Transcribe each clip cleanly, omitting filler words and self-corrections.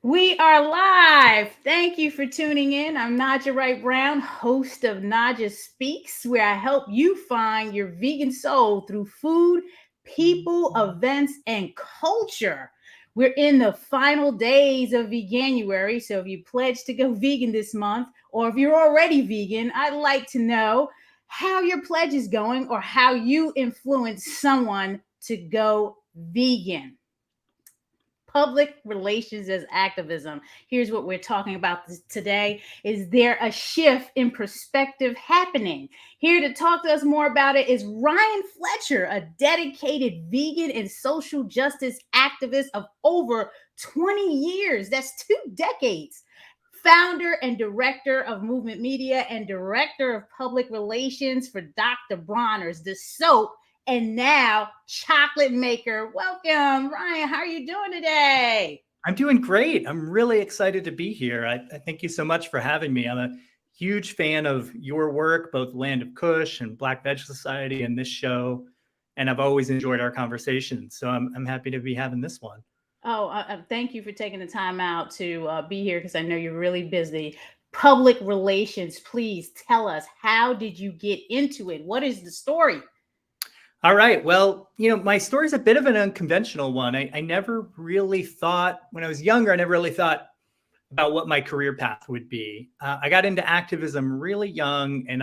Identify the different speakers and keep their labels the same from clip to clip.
Speaker 1: We are live. Thank you for tuning in. I'm Naijha Wright-brown, host of Naijha Speaks, where I help you find your vegan soul through food, people, events, and culture. We're in the final days of Veganuary, so if you pledge to go vegan this month, or if you're already vegan, I'd like to know how your pledge is going or how you influence someone to go vegan. Public relations as activism. Here's what we're talking about today. Is there a shift in perspective happening? Here to talk to us more about it is Ryan Fletcher, a dedicated vegan and social justice activist of over 20 years. That's 2 decades. Founder and director of Movement Media and director of public relations for Dr. Bronner's, the soap and now chocolate maker. Welcome, Ryan. How are you doing today?
Speaker 2: I'm doing great. I'm really excited to be here. I thank you so much for having me. I'm a huge fan of your work, both Land of Kush and Black Veg Society and this show. And I've always enjoyed our conversations. So I'm happy to be having this one.
Speaker 1: Oh, thank you for taking the time out to be here because I know you're really busy. Public relations, please tell us, how did you get into it? What is the story?
Speaker 2: All right. Well, my story is a bit of an unconventional one. I never really thought, when I was younger, I never really thought about what my career path would be. I got into activism really young, and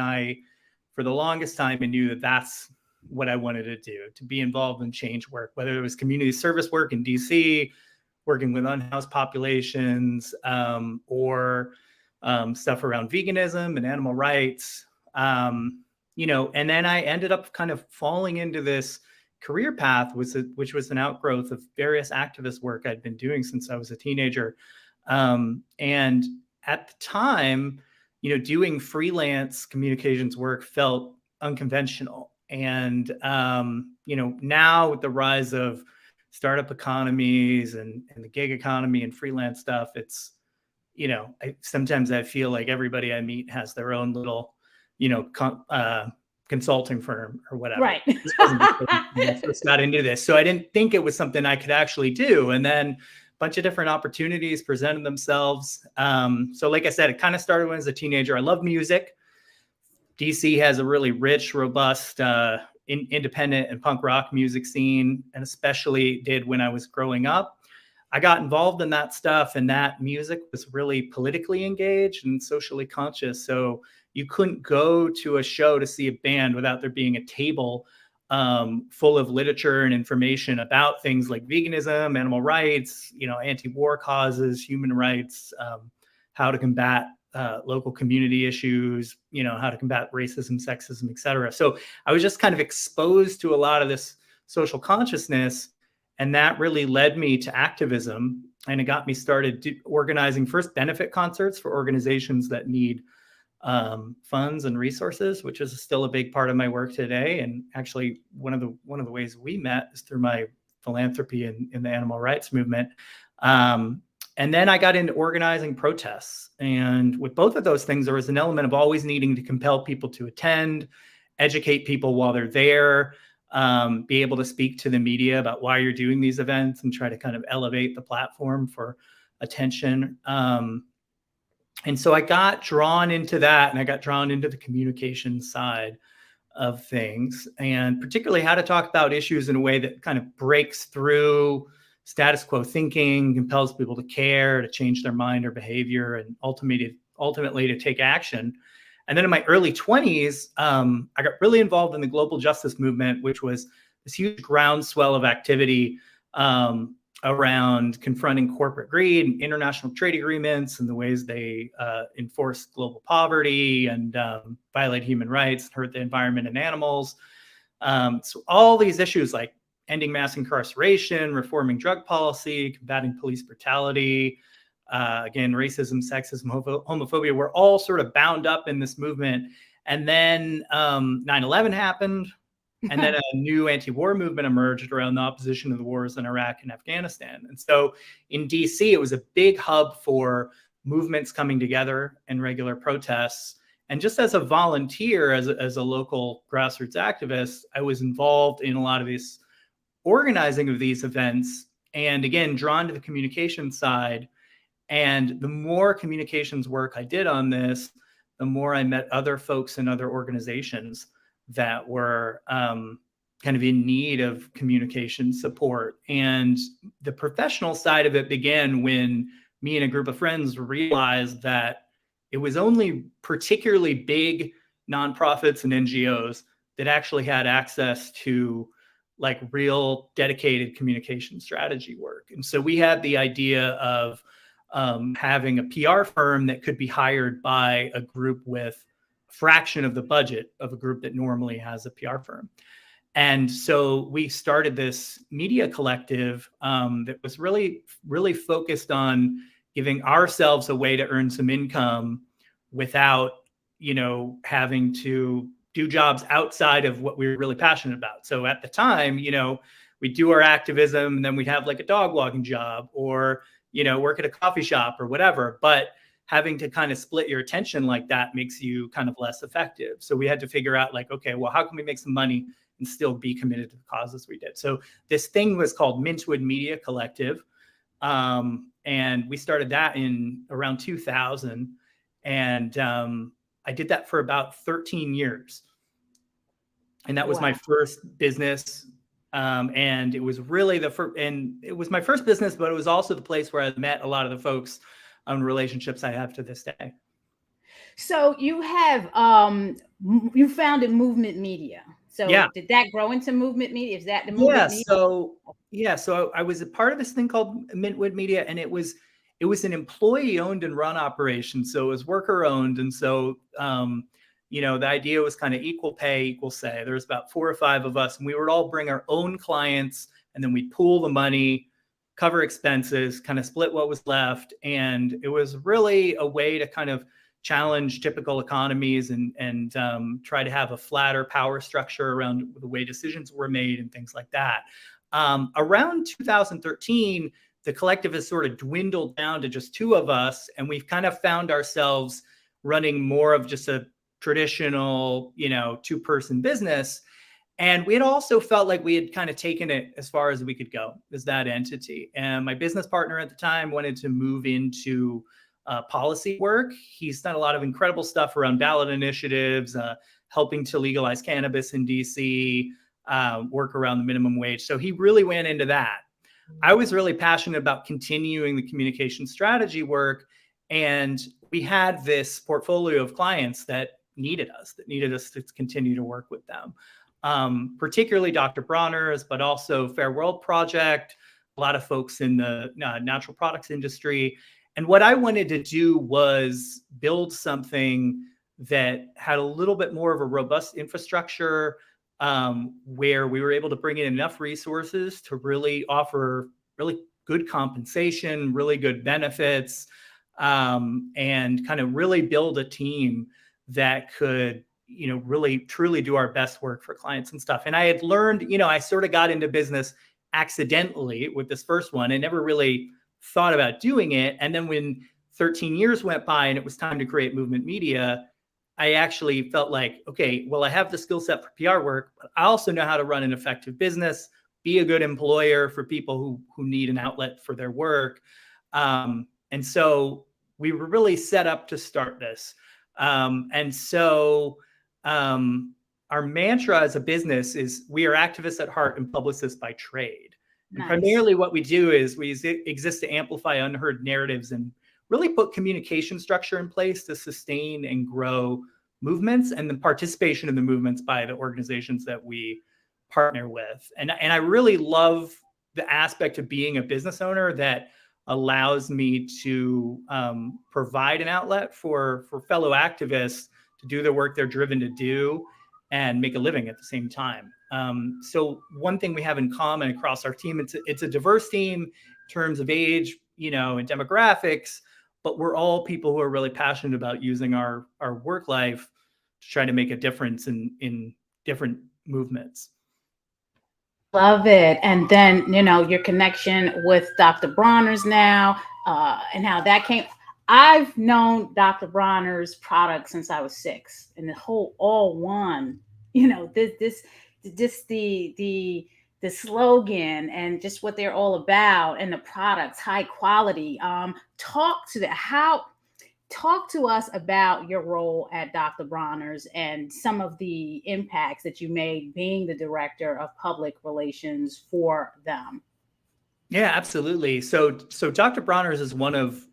Speaker 2: for the longest time, I knew that that's what I wanted to do, to be involved in change work, whether it was community service work in DC, working with unhoused populations, or stuff around veganism and animal rights. And then I ended up kind of falling into this career path, which was an outgrowth of various activist work I'd been doing since I was a teenager. And at the time, doing freelance communications work felt unconventional. And, now with the rise of startup economies and the gig economy and freelance stuff, it's, sometimes I feel like everybody I meet has their own little, consulting firm or whatever.
Speaker 1: Right.
Speaker 2: I first got into this. So I didn't think it was something I could actually do. And then a bunch of different opportunities presented themselves. So like I said, it kind of started when I was a teenager. I love music. DC has a really rich, robust, independent and punk rock music scene, and especially did when I was growing up. I got involved in that stuff, and that music was really politically engaged and socially conscious. So you couldn't go to a show to see a band without there being a table full of literature and information about things like veganism, animal rights, anti-war causes, human rights, how to combat local community issues, how to combat racism, sexism, et cetera. So I was just kind of exposed to a lot of this social consciousness. And that really led me to activism. And it got me started organizing first benefit concerts for organizations that need funds and resources, which is still a big part of my work today. And actually, one of the ways we met is through my philanthropy in the animal rights movement. And then I got into organizing protests. And with both of those things, there was an element of always needing to compel people to attend, educate people while they're there, be able to speak to the media about why you're doing these events and try to kind of elevate the platform for attention. And so I got drawn into that, and I got drawn into the communication side of things, and particularly how to talk about issues in a way that kind of breaks through status quo thinking, compels people to care, to change their mind or behavior, and ultimately to take action. And then in my early 20s, I got really involved in the global justice movement, which was this huge groundswell of activity around confronting corporate greed and international trade agreements and the ways they enforce global poverty and violate human rights, hurt the environment and animals. So all these issues like ending mass incarceration, reforming drug policy, combating police brutality, again, racism, sexism, homophobia, were all sort of bound up in this movement. And then 9/11 happened. And then a new anti-war movement emerged around the opposition to the wars in Iraq and Afghanistan. And so in DC, it was a big hub for movements coming together and regular protests. And just as a volunteer, as a local grassroots activist, I was involved in a lot of this organizing of these events. And again, drawn to the communication side. And the more communications work I did on this, the more I met other folks in other organizations that were kind of in need of communication support. And the professional side of it began when me and a group of friends realized that it was only particularly big nonprofits and NGOs that actually had access to like real dedicated communication strategy work. And so we had the idea of having a PR firm that could be hired by a group with a fraction of the budget of a group that normally has a PR firm. And so we started this media collective that was really, really focused on giving ourselves a way to earn some income without, having to do jobs outside of what we were really passionate about. So at the time, we'd do our activism and then we'd have like a dog walking job or, work at a coffee shop or whatever. But having to kind of split your attention like that makes you kind of less effective. So we had to figure out like, okay, well, how can we make some money and still be committed to the causes we did? So this thing was called Mintwood Media Collective. And we started that in around 2000. And I did that for about 13 years. And that was my first business. And it was really it was my first business, but it was also the place where I met a lot of the folks on relationships I have to this day.
Speaker 1: So you have you founded Movement Media. So did that grow into Movement Media? Is that the Movement Media?
Speaker 2: So I was a part of this thing called Mintwood Media, and it was an employee owned and run operation. So it was worker owned. And so the idea was kind of equal pay, equal say. There's about 4 or 5 of us, and we would all bring our own clients, and then we'd pool the money, cover expenses, kind of split what was left. And it was really a way to kind of challenge typical economies and try to have a flatter power structure around the way decisions were made and things like that. Around 2013, the collective has sort of dwindled down to just 2 of us, and we've kind of found ourselves running more of just a traditional, 2-person business. And we had also felt like we had kind of taken it as far as we could go as that entity. And my business partner at the time wanted to move into policy work. He's done a lot of incredible stuff around ballot initiatives, helping to legalize cannabis in DC, work around the minimum wage. So he really went into that. I was really passionate about continuing the communication strategy work. And we had this portfolio of clients that needed us to continue to work with them. Particularly Dr. Bronner's, but also Fair World Project, a lot of folks in the natural products industry. And what I wanted to do was build something that had a little bit more of a robust infrastructure, where we were able to bring in enough resources to really offer really good compensation, really good benefits, and kind of really build a team that could, really truly do our best work for clients and stuff. And I had learned, I sort of got into business accidentally with this first one. I never really thought about doing it. And then when 13 years went by and it was time to create Movement Media, I actually felt like, okay, well, I have the skill set for PR work, but I also know how to run an effective business, be a good employer for people who need an outlet for their work. And so we were really set up to start this. And so our mantra as a business is we are activists at heart and publicists by trade. And primarily what we do is we exist to amplify unheard narratives and really put communication structure in place to sustain and grow movements and the participation in the movements by the organizations that we partner with. And I really love the aspect of being a business owner that allows me to provide an outlet for fellow activists to do the work they're driven to do and make a living at the same time. So one thing we have in common across our team, it's a diverse team in terms of age, and demographics, but we're all people who are really passionate about using our work life to try to make a difference in different movements.
Speaker 1: Love it. And then, your connection with Dr. Bronner's now, and how that came. I've known Dr. Bronner's product since I was 6, and the whole All One, the the slogan and just what they're all about, and the products, high quality. Talk to us about your role at Dr. Bronner's and some of the impacts that you made being the director of public relations for them.
Speaker 2: Yeah, absolutely. So Dr. Bronner's is one of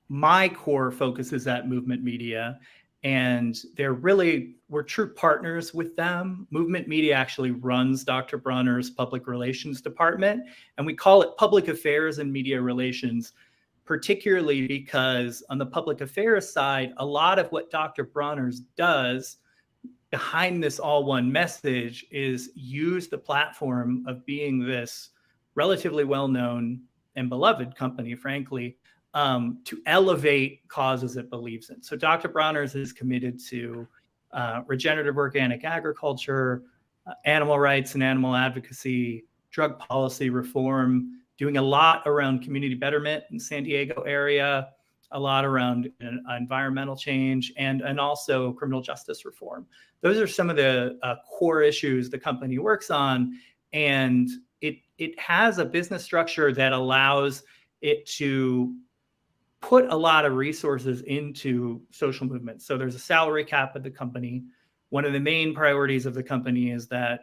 Speaker 2: my core focuses at Movement Media, and we're true partners with them. Movement Media actually runs Dr. Bronner's public relations department, and we call it public affairs and media relations, particularly because on the public affairs side, a lot of what Dr. Bronner's does behind this all one message is use the platform of being this relatively well-known and beloved company, frankly, to elevate causes it believes in. So Dr. Bronner's is committed to regenerative organic agriculture, animal rights and animal advocacy, drug policy reform, doing a lot around community betterment in San Diego area, a lot around environmental change, and also criminal justice reform. Those are some of the core issues the company works on, and it has a business structure that allows it to put a lot of resources into social movements. So there's a salary cap at the company. One of the main priorities of the company is that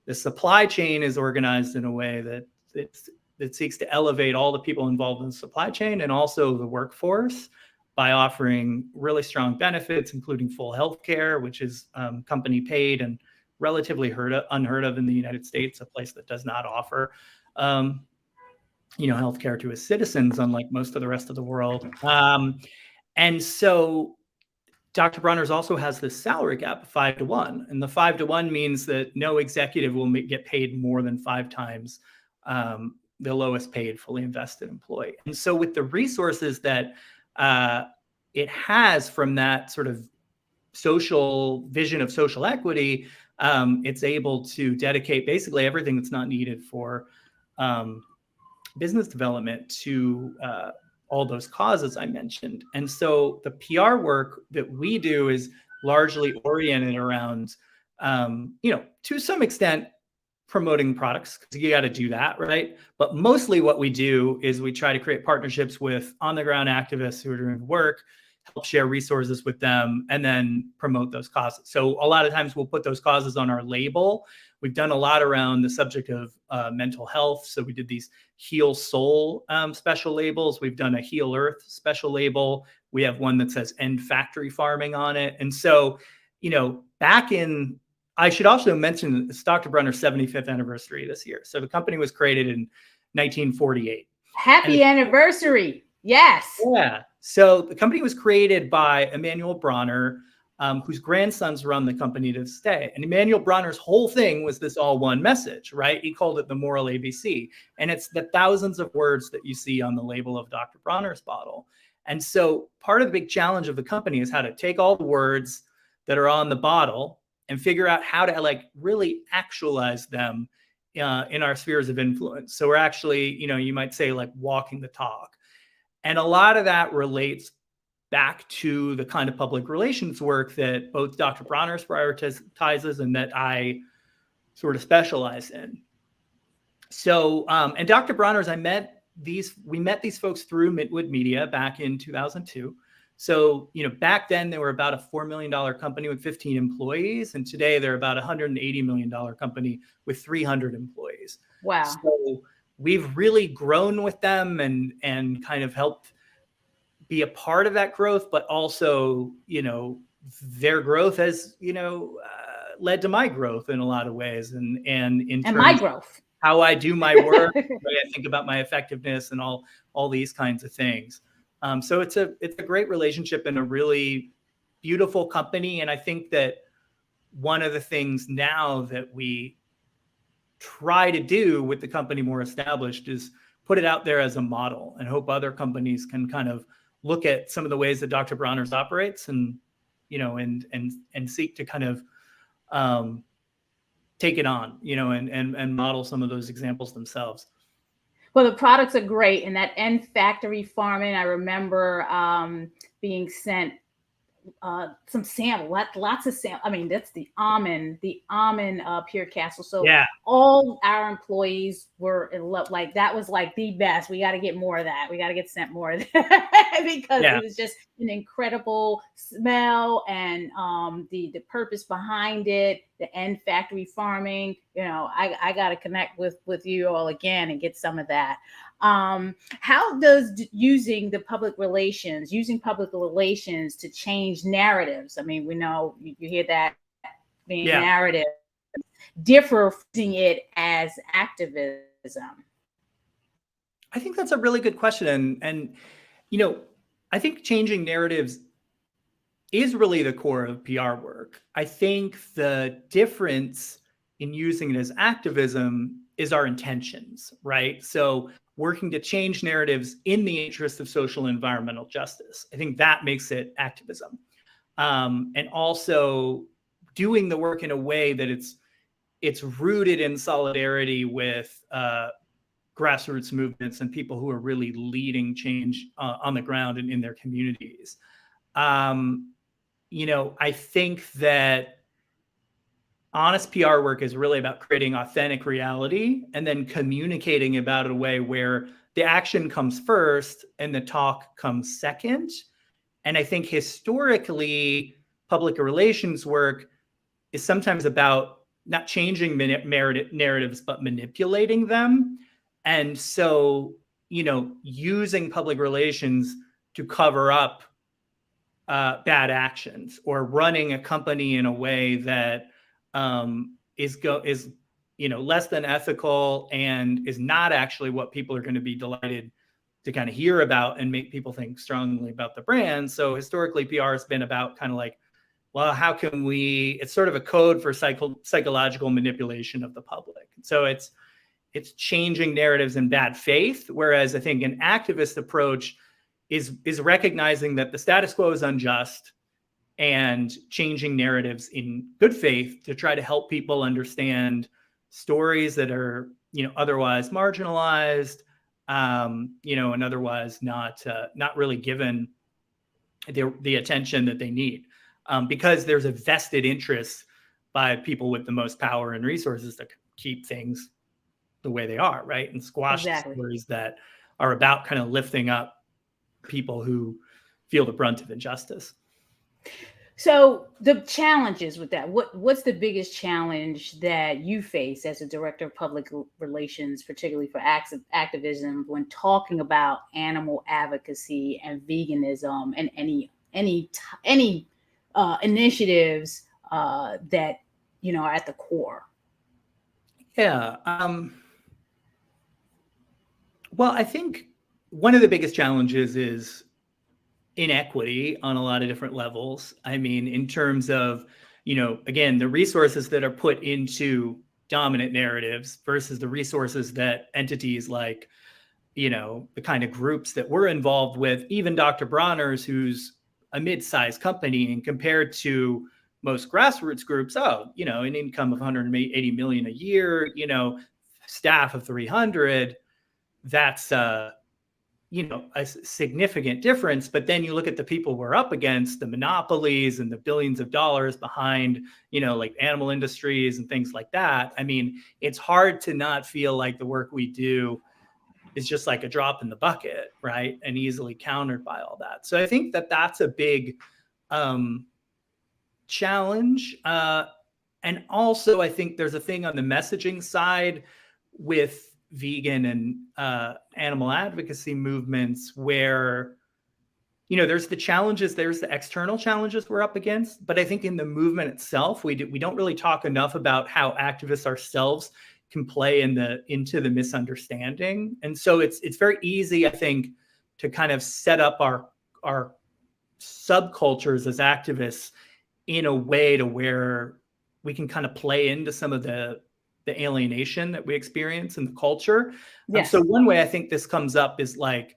Speaker 2: the supply chain is organized in a way that seeks to elevate all the people involved in the supply chain and also the workforce by offering really strong benefits, including full health care, which is company paid and relatively unheard of in the United States, a place that does not offer healthcare to its citizens, unlike most of the rest of the world. And so Dr. Bronner's also has this salary cap of 5-to-1. And the 5-to-1 means that no executive will get paid more than 5 times the lowest paid fully invested employee. And so with the resources that it has from that sort of social vision of social equity, it's able to dedicate basically everything that's not needed for business development to all those causes I mentioned. And so the PR work that we do is largely oriented around, to some extent, promoting products, because you got to do that, right? But mostly what we do is we try to create partnerships with on-the-ground activists who are doing work, help share resources with them, and then promote those causes. So a lot of times we'll put those causes on our label. We've done a lot around the subject of mental health. So we did these Heal Soul special labels. We've done a Heal Earth special label. We have one that says End Factory Farming on it. And so, I should also mention it's Dr. Bronner's 75th anniversary this year. So the company was created in 1948.
Speaker 1: Happy anniversary. Yes.
Speaker 2: Yeah. So the company was created by Emanuel Bronner, whose grandsons run the company to this day. And Emanuel Bronner's whole thing was this all one message, right? He called it the moral ABC. And it's the thousands of words that you see on the label of Dr. Bronner's bottle. And so part of the big challenge of the company is how to take all the words that are on the bottle and figure out how to really actualize them in our spheres of influence. So we're actually, you might say walking the talk. And a lot of that relates back to the kind of public relations work that both Dr. Bronner's prioritizes and that I sort of specialize in. So, and Dr. Bronner's, we met these folks through Midwood Media back in 2002. So, back then they were about a $4 million company with 15 employees. And today they're about a $180 million company with 300 employees.
Speaker 1: Wow.
Speaker 2: So we've really grown with them and kind of helped be a part of that growth, but also, their growth has, led to my growth in a lot of ways. And in terms
Speaker 1: my growth,
Speaker 2: of how I do my work, the way I think about my effectiveness and all these kinds of things. So it's a great relationship and a really beautiful company. And I think that one of the things now that we try to do with the company more established is put it out there as a model and hope other companies can kind of look at some of the ways that Dr. Bronner's operates and, and seek to kind of take it on, and model some of those examples themselves.
Speaker 1: Well, the products are great. And that End Factory Farming, I remember being sent some sample, lots of sample. I mean, that's the almond pure castle. So
Speaker 2: Yeah.
Speaker 1: all our employees were in love. Like that was like the best. We got to get more of that. We got to get sent more of that because
Speaker 2: Yeah.
Speaker 1: it was just an incredible smell, and the purpose behind it, the end factory farming. You know, I got to connect with you all again and get some of that. How does using public relations to change narratives? I mean, we know you hear that being
Speaker 2: Yeah.
Speaker 1: narrative differ from using it as activism.
Speaker 2: I think that's a really good question. And, you know, I think changing narratives is really the core of PR work. I think the difference in using it as activism is our intentions, right? So working to change narratives in the interest of social and environmental justice. I think that makes it activism. And also doing the work in a way that it's rooted in solidarity with grassroots movements and people who are really leading change on the ground and in their communities. You know, I think that honest PR work is really about creating authentic reality and then communicating about it in a way where the action comes first and the talk comes second. And I think historically, public relations work is sometimes about not changing narratives, but manipulating them. And so, you know, using public relations to cover up bad actions, or running a company in a way that is you know, less than ethical and is not actually what people are going to be delighted to kind of hear about and make people think strongly about the brand. So historically, PR has been about kind of like, well, how can we? It's sort of a code for psychological manipulation of the public. So it's changing narratives in bad faith, whereas I think an activist approach is recognizing that the status quo is unjust and changing narratives in good faith to try to help people understand stories that are, you know, otherwise marginalized, you know, and otherwise not really given the attention that they need, because there's a vested interest by people with the most power and resources to keep things the way they are, right? And squash
Speaker 1: Exactly.
Speaker 2: stories that are about kind of lifting up people who feel the brunt of injustice.
Speaker 1: So the challenges with that, what's the biggest challenge that you face as a director of public relations, particularly for activism, when talking about animal advocacy and veganism and any initiatives that, you know, are at the core?
Speaker 2: Yeah. Well, I think one of the biggest challenges is inequity on a lot of different levels. I mean, in terms of, you know, again, the resources that are put into dominant narratives versus the resources that entities like, you know, the kind of groups that we're involved with, even Dr. Bronner's, who's a mid-sized company, and compared to most grassroots groups, oh, you know, an income of 180 million a year, you know, staff of 300, that's you know, a significant difference. But then you look at the people we're up against, the monopolies and the billions of dollars behind, you know, like animal industries and things like that. I mean, it's hard to not feel like the work we do is just like a drop in the bucket, right? And easily countered by all that. So I think that that's a big challenge. And also, I think there's a thing on the messaging side with vegan and animal advocacy movements where, you know, there's the challenges, there's the external challenges we're up against. But I think in the movement itself, we don't really talk enough about how activists ourselves can play into the misunderstanding. And so it's very easy, I think, to kind of set up our subcultures as activists in a way to where we can kind of play into some of the alienation that we experience in the culture.
Speaker 1: Yes.
Speaker 2: So one way I think this comes up is like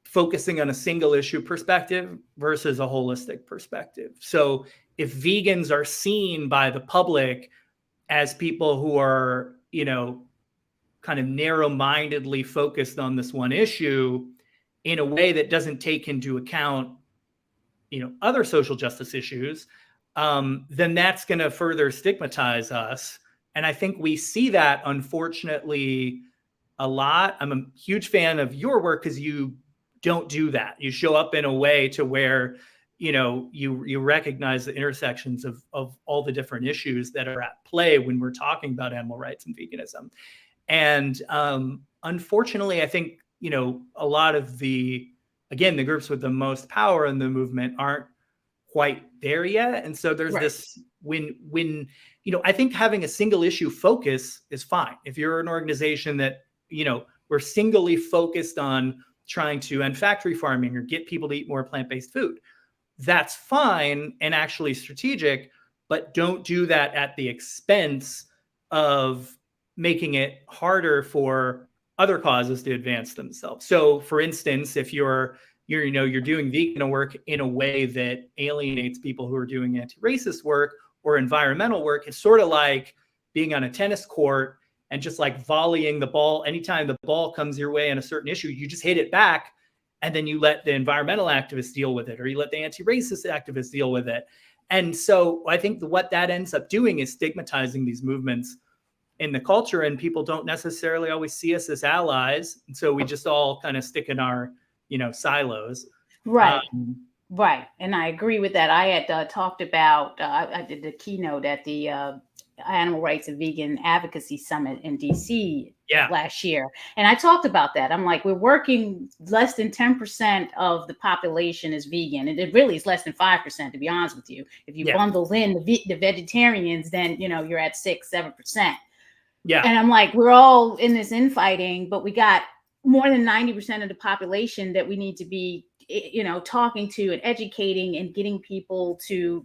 Speaker 2: focusing on a single issue perspective versus a holistic perspective. So if vegans are seen by the public as people who are, you know, kind of narrow-mindedly focused on this one issue in a way that doesn't take into account other social justice issues, then that's going to further stigmatize us. And I think we see that, unfortunately, a lot. I'm a huge fan of your work because you don't do that. You show up in a way to where, you recognize the intersections of all the different issues that are at play when we're talking about animal rights and veganism. And unfortunately, I think, a lot of the groups with the most power in the movement aren't quite there yet. And so there's this, when I think having a single issue focus is fine. If you're an organization that, we're singly focused on trying to end factory farming or get people to eat more plant-based food, that's fine and actually strategic, but don't do that at the expense of making it harder for other causes to advance themselves. So for instance, if you're doing vegan work in a way that alienates people who are doing anti-racist work or environmental work, it's sort of like being on a tennis court and just like volleying the ball. Anytime the ball comes your way on a certain issue, you just hit it back, and then you let the environmental activists deal with it, or you let the anti-racist activists deal with it. And so I think what that ends up doing is stigmatizing these movements in the culture, and people don't necessarily always see us as allies. And so we just all kind of stick in our, silos.
Speaker 1: Right. Right. And I agree with that. I had talked about, I did the keynote at the Animal Rights and Vegan Advocacy Summit in DC last year. And I talked about that. I'm like, we're working less than 10% of the population is vegan. And it really is less than 5%, to be honest with you. If you bundle in the vegetarians, then, you're at 6-7%.
Speaker 2: Yeah.
Speaker 1: And I'm like, we're all in this infighting, but we got more than 90% of the population that we need to be, talking to and educating and getting people to,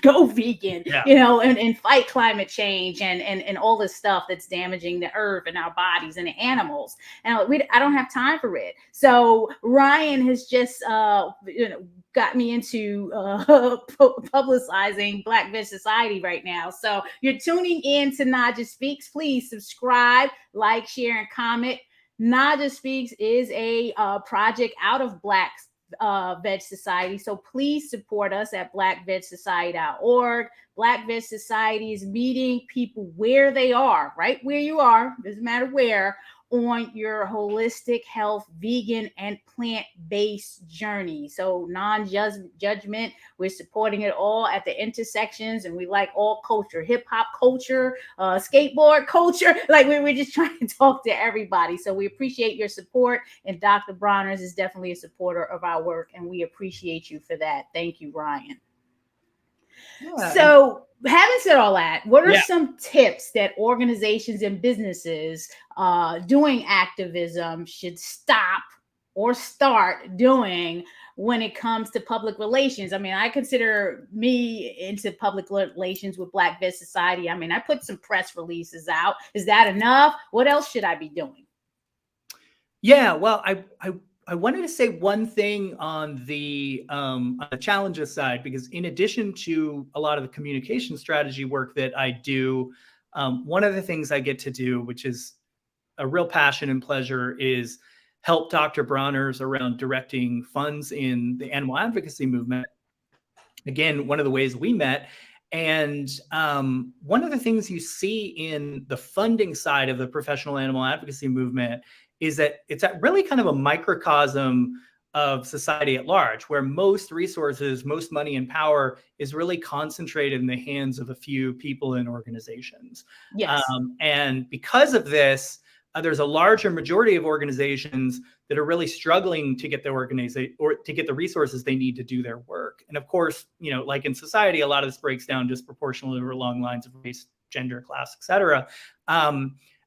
Speaker 1: go vegan, and fight climate change and all this stuff that's damaging the earth and our bodies and the animals. And I don't have time for it. So Ryan has just, got me into publicizing Black Veg Society right now. So you're tuning in to Naijha Speaks. Please subscribe, like, share, and comment. Naijha Speaks is a project out of Black Veg Society. So please support us at blackvegsociety.org. Black Veg Society is meeting people where they are, right where you are, doesn't matter where, on your holistic health, vegan, and plant-based journey. So non-judgment, we're supporting it all at the intersections, and we like all culture, hip-hop culture, skateboard culture. Like we're just trying to talk to everybody. So we appreciate your support, and Dr. Bronner is definitely a supporter of our work, and we appreciate you for that. Thank you, Ryan. Yeah. So having said all that, what are some tips that organizations and businesses doing activism should stop or start doing when it comes to public relations? I mean, I consider me into public relations with Black Veg Society. I mean, I put some press releases out. Is that enough? What else should I be doing?
Speaker 2: Yeah, well, I wanted to say one thing on the challenges side, because in addition to a lot of the communication strategy work that I do, one of the things I get to do, which is a real passion and pleasure, is help Dr. Bronners around directing funds in the animal advocacy movement. Again, one of the ways we met. And one of the things you see in the funding side of the professional animal advocacy movement is that it's really kind of a microcosm of society at large, where most resources, most money and power is really concentrated in the hands of a few people and organizations.
Speaker 1: Yes.
Speaker 2: And because of this, there's a larger majority of organizations that are really struggling to get the resources they need to do their work. And of course, like in society, a lot of this breaks down disproportionately along lines of race, gender, class, et cetera.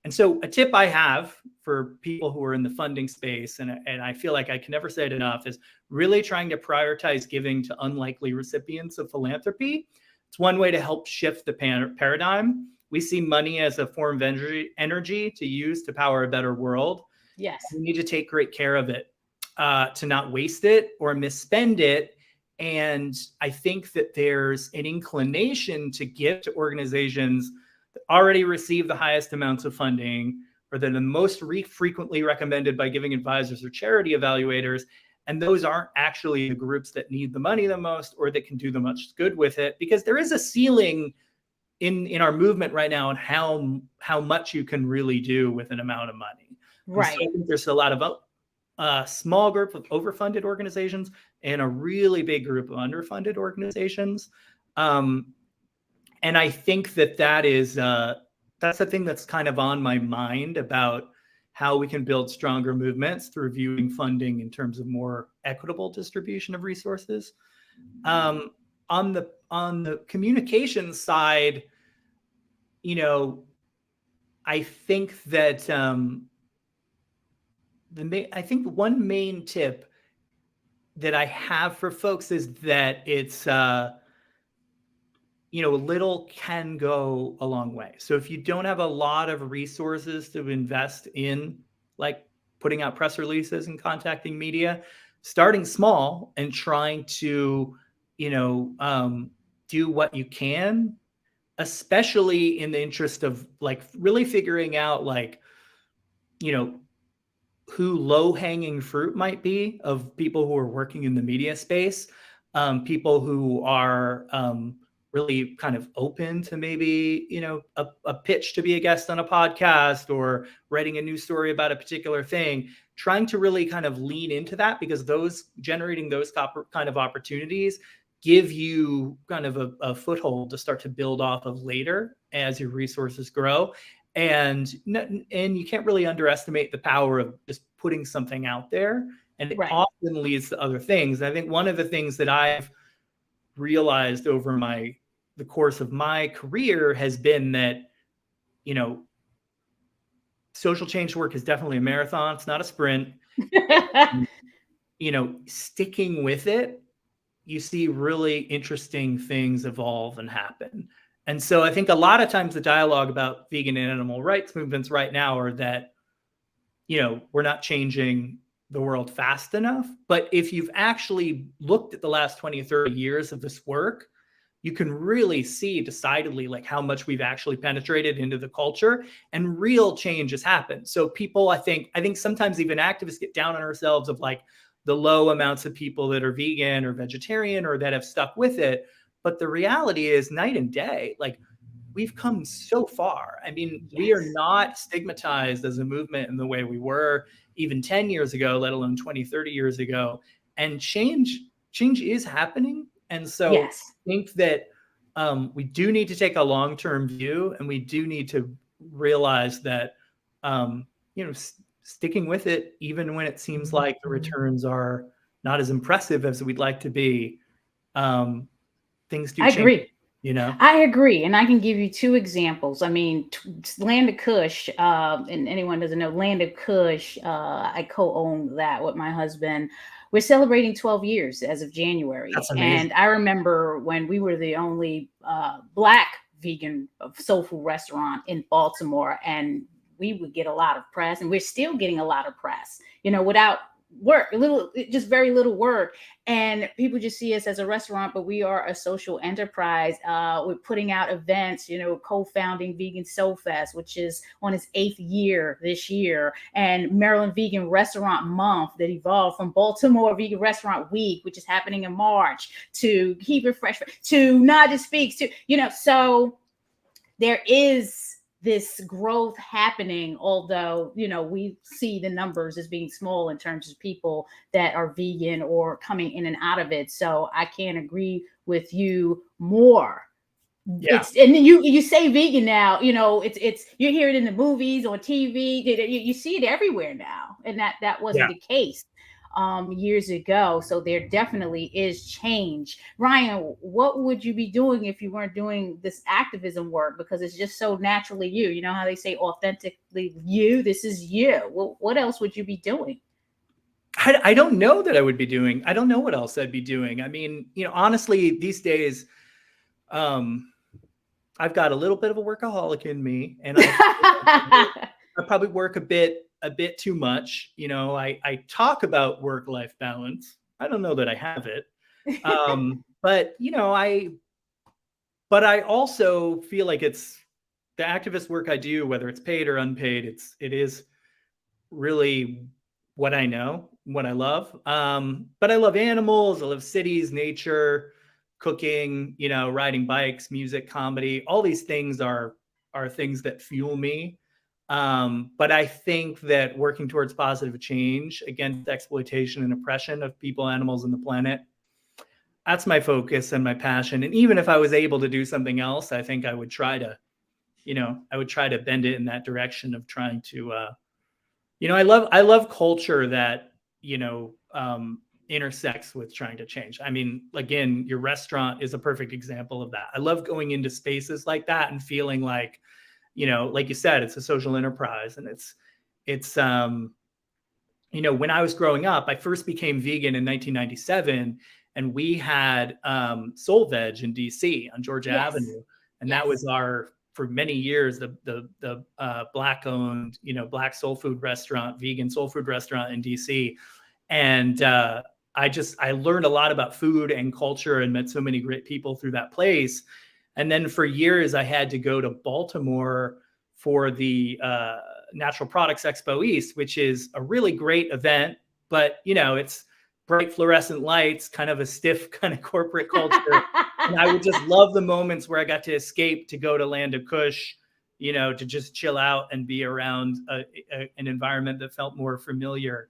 Speaker 2: And so a tip I have for people who are in the funding space, and I feel like I can never say it enough, is really trying to prioritize giving to unlikely recipients of philanthropy. It's one way to help shift the paradigm. We see money as a form of energy to use to power a better world.
Speaker 1: Yes.
Speaker 2: We need to take great care of it, to not waste it or misspend it. And I think that there's an inclination to give to organizations that already receive the highest amounts of funding, or that are the most frequently recommended by giving advisors or charity evaluators. And those aren't actually the groups that need the money the most or that can do the most good with it, because there is a ceiling in our movement right now on how much you can really do with an amount of money.
Speaker 1: Right.
Speaker 2: So I think there's a lot of a small group of overfunded organizations and a really big group of underfunded organizations. And I think that is that's the thing that's kind of on my mind about how we can build stronger movements through viewing funding in terms of more equitable distribution of resources. On the communication side, I think that I think one main tip that I have for folks is that it's little can go a long way. So if you don't have a lot of resources to invest in, like putting out press releases and contacting media, starting small and trying to, do what you can, especially in the interest of like really figuring out who low-hanging fruit might be of people who are working in the media space, people who are really kind of open to maybe, a pitch to be a guest on a podcast or writing a news story about a particular thing, trying to really kind of lean into that, because generating those kind of opportunities give you kind of a foothold to start to build off of later as your resources grow. And you can't really underestimate the power of just putting something out there. And it often leads to other things. I think one of the things that I've realized over the course of my career has been that, social change work is definitely a marathon. It's not a sprint. Sticking with it, you see really interesting things evolve and happen. And so I think a lot of times the dialogue about vegan and animal rights movements right now are that, we're not changing the world fast enough. But if you've actually looked at the last 20, 30 years of this work, you can really see decidedly like how much we've actually penetrated into the culture and real change has happened. So people, I think sometimes even activists get down on ourselves of like the low amounts of people that are vegan or vegetarian or that have stuck with it. But the reality is night and day, like we've come so far. I mean, we are not stigmatized as a movement in the way we were even 10 years ago, let alone 20, 30 years ago. And change is happening. And so I think that we do need to take a long-term view, and we do need to realize that, sticking with it, even when it seems like the returns are not as impressive as we'd like to be, things do change.
Speaker 1: I agree. I agree. And I can give you two examples. I mean, Land of Kush, and anyone doesn't know, Land of Kush, I co-own that with my husband. We're celebrating 12 years as of January.
Speaker 2: That's amazing.
Speaker 1: And I remember when we were the only Black vegan soul food restaurant in Baltimore, and we would get a lot of press, and we're still getting a lot of press, without work, just very little work. And people just see us as a restaurant, but we are a social enterprise. We're putting out events, co-founding Vegan Soul Fest, which is on its 8th year this year, and Maryland Vegan Restaurant Month that evolved from Baltimore Vegan Restaurant Week, which is happening in March, to Keep It Fresh, to Naijha Speaks, to, so there is this growth happening, although, we see the numbers as being small in terms of people that are vegan or coming in and out of it. So I can't agree with you more. Yeah. And you say vegan now, it's you hear it in the movies, on TV, you see it everywhere now. And that wasn't the case years ago. So there definitely is change. Ryan, what would you be doing if you weren't doing this activism work? Because it's just so naturally you. You know how they say authentically you? This is you. Well, what else would you be doing?
Speaker 2: I don't know that I would be doing. I don't know what else I'd be doing. I mean, honestly, these days, I've got a little bit of a workaholic in me, and I probably work a bit too much. I talk about work-life balance. I don't know that I have it. But I also feel like it's the activist work I do, whether it's paid or unpaid, it is really what I know. what I love. But I love animals. I love cities, nature, cooking, riding bikes, music, comedy. All these things are things that fuel me. But I think that working towards positive change against exploitation and oppression of people, animals, and the planet, that's my focus and my passion. And even if I was able to do something else, I think I would try to, bend it in that direction of trying to, I love culture that, intersects with trying to change. I mean, again, your restaurant is a perfect example of that. I love going into spaces like that and feeling like, like you said, it's a social enterprise. And it's when I was growing up, I first became vegan in 1997, and we had Soul Veg in DC on Georgia Avenue. And that was for many years, the Black owned, Black soul food restaurant, vegan soul food restaurant in DC. And I learned a lot about food and culture and met so many great people through that place. And then for years, I had to go to Baltimore for the Natural Products Expo East, which is a really great event, but it's bright fluorescent lights, kind of a stiff kind of corporate culture. And I would just love the moments where I got to escape to go to Land of Kush, to just chill out and be around an environment that felt more familiar.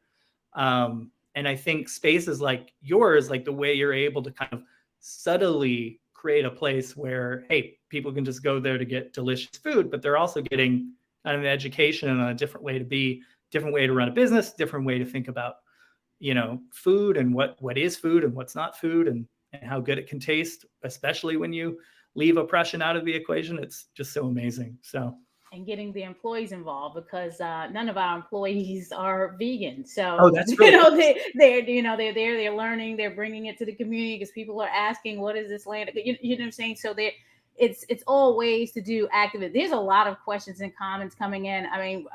Speaker 2: And I think spaces like yours, like the way you're able to kind of subtly create a place where, hey, people can just go there to get delicious food, but they're also getting kind of an education and a different way to be, different way to run a business, different way to think about, food and what is food and what's not food, and how good it can taste, especially when you leave oppression out of the equation. It's just so amazing. So.
Speaker 1: And getting the employees involved, because none of our employees are vegan.
Speaker 2: So that's really
Speaker 1: they're there, they're learning, they're bringing it to the community because people are asking, what is this land? You know what I'm saying? So it's all ways to do activism. There's a lot of questions and comments coming in. I mean,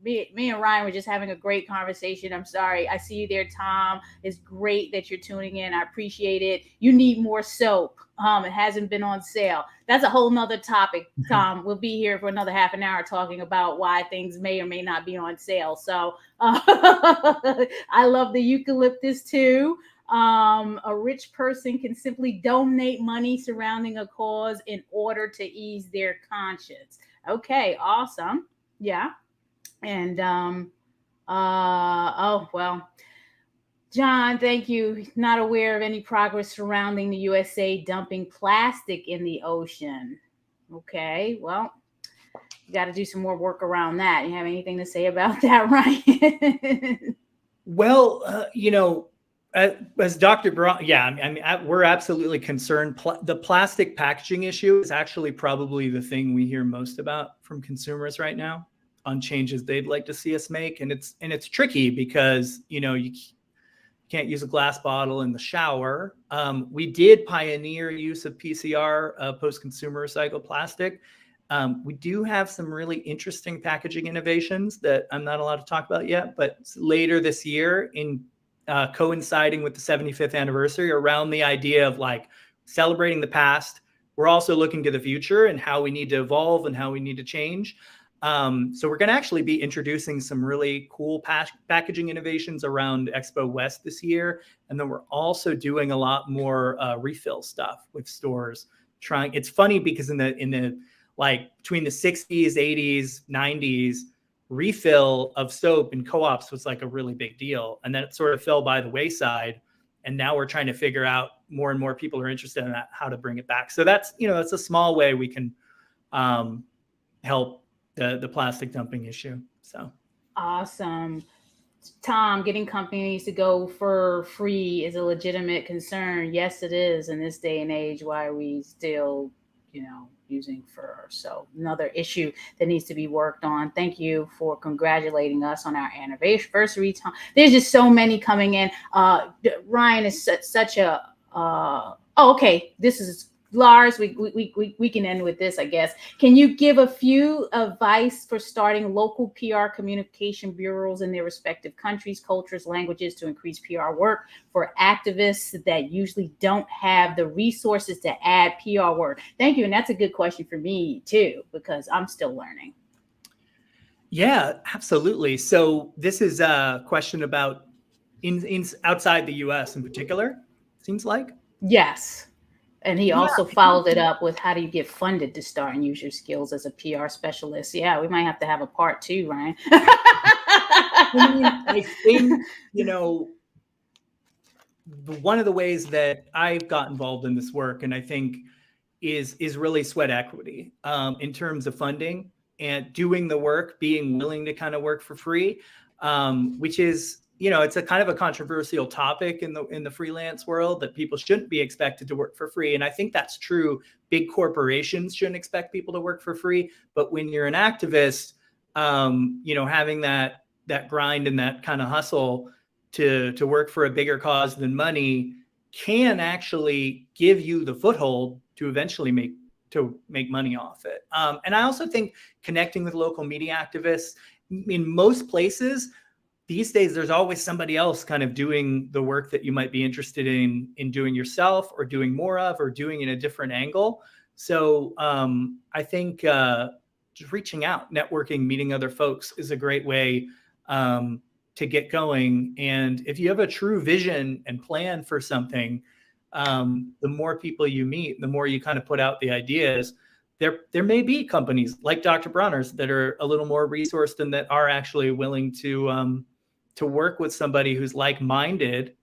Speaker 1: me and Ryan were just having a great conversation. I'm sorry. I see you there, Tom. It's great that you're tuning in. I appreciate it. You need more soap. It hasn't been on sale. That's a whole nother topic, Tom. We'll be here for another half an hour talking about why things may or may not be on sale. So I love the eucalyptus too. A rich person can simply donate money surrounding a cause in order to ease their conscience. Okay, awesome. Yeah. And oh well, John, thank you. Not aware of any progress surrounding the USA dumping plastic in the ocean. Okay, well, you got to do some more work around that. You have anything to say about that, Ryan?
Speaker 2: Well, as Dr. Bronner, I mean, we're absolutely concerned. The plastic packaging issue is actually probably the thing we hear most about from consumers right now on changes they'd like to see us make. And it's tricky because, you can't use a glass bottle in the shower. We did pioneer use of PCR, post-consumer recycled plastic. We do have some really interesting packaging innovations that I'm not allowed to talk about yet, but later this year, in coinciding with the 75th anniversary, around the idea of like celebrating the past, we're also looking to the future and how we need to evolve and how we need to change. So we're going to actually be introducing some really cool packaging innovations around Expo West this year. And then we're also doing a lot more refill stuff with stores. It's funny because in the like between the 60s, 80s, 90s, refill of soap in co-ops was like a really big deal. And then it sort of fell by the wayside. And now we're trying to figure out, more and more people are interested in that, how to bring it back. So that's, that's a small way we can help the plastic dumping issue. So
Speaker 1: awesome. Tom, getting companies to go for free is a legitimate concern. Yes, it is in this day and age. Why are we still, using fur? So another issue that needs to be worked on. Thank you for congratulating us on our anniversary, Tom. There's just so many coming in. Ryan is such a, okay. This is Lars, we can end with this, I guess. Can you give a few advice for starting local PR communication bureaus in their respective countries, cultures, languages to increase PR work for activists that usually don't have the resources to add PR work? Thank you. And that's a good question for me too, because I'm still learning.
Speaker 2: Yeah, absolutely. So this is a question about in outside the US in particular, seems like.
Speaker 1: Yes. And he
Speaker 2: Yeah.
Speaker 1: also followed it up with how do you get funded to start and use your skills as a PR specialist? Yeah, we might have to have a part 2, Ryan.
Speaker 2: I think, one of the ways that I've got involved in this work, and I think is really sweat equity in terms of funding and doing the work, being willing to kind of work for free, which is, it's a kind of a controversial topic in the freelance world, that people shouldn't be expected to work for free. And I think that's true. Big corporations shouldn't expect people to work for free. But when you're an activist, having that grind and that kind of hustle to work for a bigger cause than money can actually give you the foothold to eventually make money off it. And I also think connecting with local media activists, in most places these days, there's always somebody else kind of doing the work that you might be interested in doing yourself, or doing more of, or doing in a different angle. So I think just reaching out, networking, meeting other folks is a great way to get going. And if you have a true vision and plan for something, the more people you meet, the more you kind of put out the ideas. There may be companies like Dr. Bronner's that are a little more resourced and that are actually willing to work with somebody who's like-minded.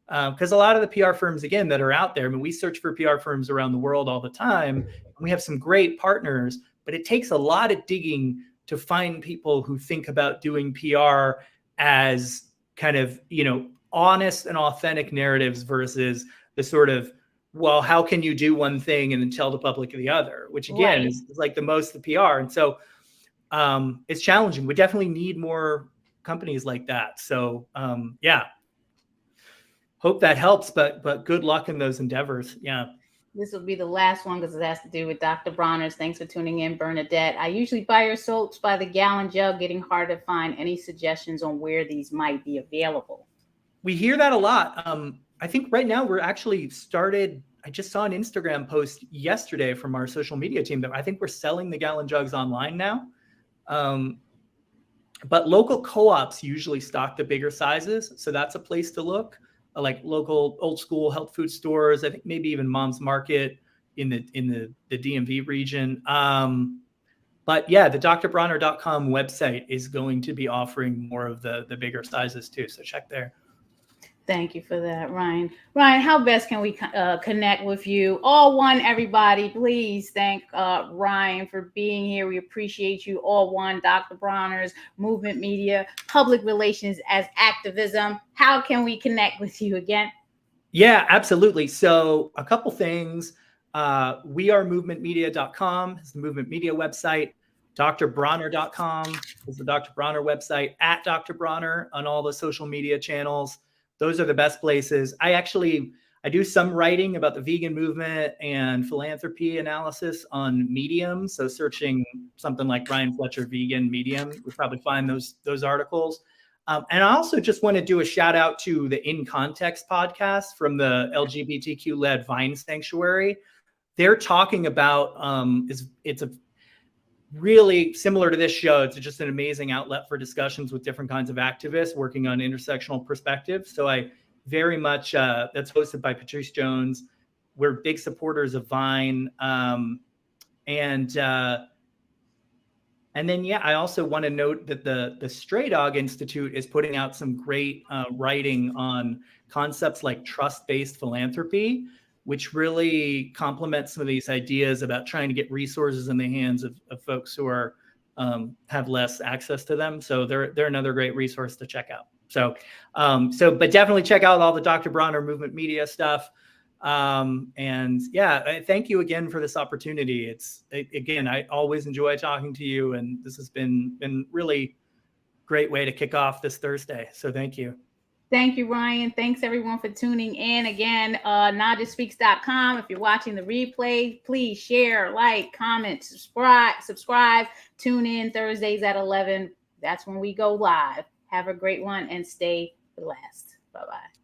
Speaker 2: Because a lot of the PR firms, again, that are out there, I mean, we search for PR firms around the world all the time, and we have some great partners, but it takes a lot of digging to find people who think about doing PR as kind of, honest and authentic narratives versus the sort of, well, how can you do one thing and then tell the public the other, which again is like the most of PR. And so it's challenging. We definitely need more companies like that. So hope that helps, but good luck in those endeavors. Yeah.
Speaker 1: This will be the last one because it has to do with Dr. Bronner's. Thanks for tuning in, Bernadette. I usually buy your soaps by the gallon jug, getting hard to find. Any suggestions on where these might be available?
Speaker 2: We hear that a lot. I think right now we're actually started. I just saw an Instagram post yesterday from our social media team that I think we're selling the gallon jugs online now. But local co-ops usually stock the bigger sizes. So that's a place to look, like local old school health food stores. I think maybe even Mom's Market in the DMV region. But yeah, the drbronner.com website is going to be offering more of the bigger sizes too. So check there.
Speaker 1: Thank you for that, Ryan. Ryan, how best can we connect with you? All one, everybody. Please thank Ryan for being here. We appreciate you. All one, Dr. Bronner's, Movement Media, Public Relations as Activism. How can we connect with you again?
Speaker 2: Yeah, absolutely. So a couple things. We are movementmedia.com. It's the Movement Media website. drbronner.com is the Dr. Bronner website. At Dr. Bronner on all the social media channels. Those are the best places. I do some writing about the vegan movement and philanthropy analysis on Medium. So searching something like Ryan Fletcher vegan Medium, you'll probably find those articles. And I also just want to do a shout out to the In Context podcast from the LGBTQ-led Vine Sanctuary. They're talking about, it's a really similar to this show. It's just an amazing outlet for discussions with different kinds of activists working on intersectional perspectives. So I very much, that's hosted by Patrice Jones. We're big supporters of Vine. And then, I also want to note that the Stray Dog Institute is putting out some great writing on concepts like trust-based philanthropy, which really complements some of these ideas about trying to get resources in the hands of folks who are have less access to them. So they're another great resource to check out. But definitely check out all the Dr. Bronner Movement Media stuff. Thank you again for this opportunity. Again, I always enjoy talking to you, and this has been really great way to kick off this Thursday. So thank you.
Speaker 1: Thank you, Ryan. Thanks, everyone, for tuning in. Again, NaijhaSpeaks.com. If you're watching the replay, please share, like, comment, subscribe. Tune in Thursdays at 11. That's when we go live. Have a great one and stay blessed. Bye-bye.